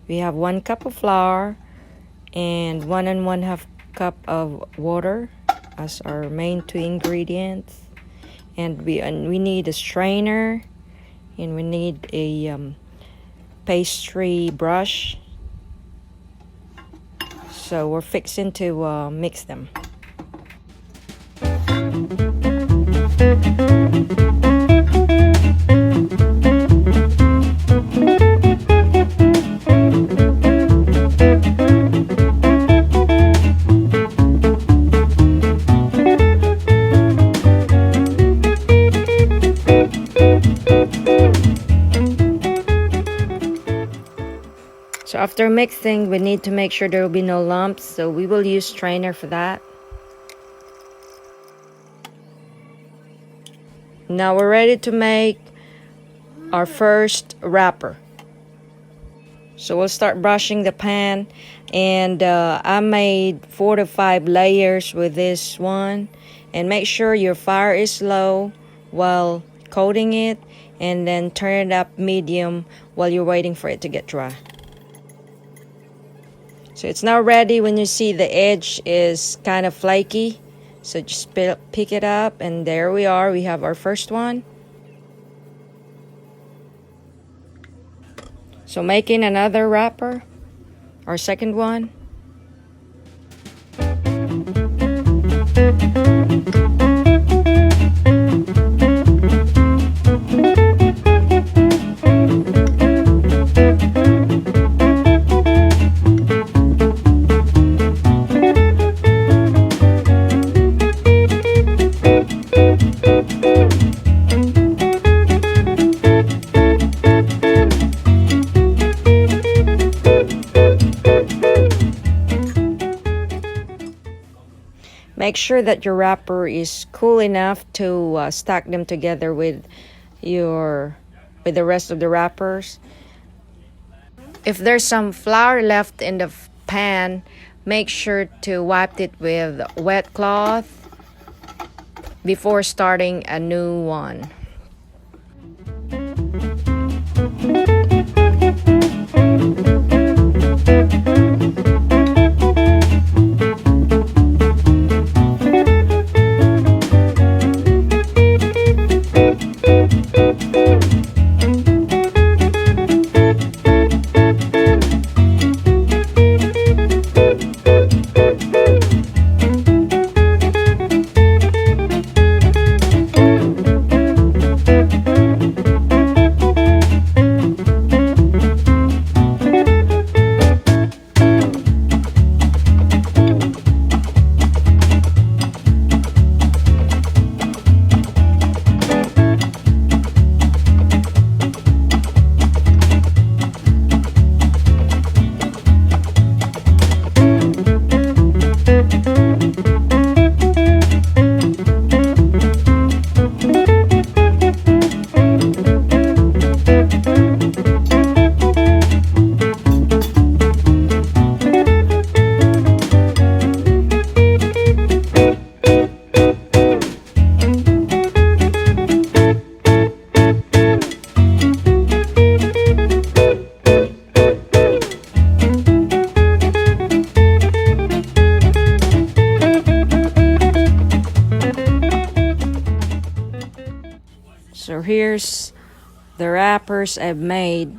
We have 1 cup of flour and 1 1/2 cup of water as our main 2 ingredients. And we need a strainer, and we need a pastry brush. So we're fixing to mix them. So after mixing, we need to make sure there will be no lumps, so we will use strainer for that. Now we're ready to make our first wrapper. So we'll start brushing the pan, and I made 4 to 5 layers with this one. And make sure your fire is low while coating it, and then turn it up medium while you're waiting for it to get dry. So it's now ready. When you see the edge is kind of flaky, so just pick it up, and there we are. We have our first one. So making another wrapper, our second one. Make sure that your wrapper is cool enough to stack them together with the rest of the wrappers. If there's some flour left in the pan, make sure to wipe it with wet cloth before starting a new one. So here's the wrappers I've made.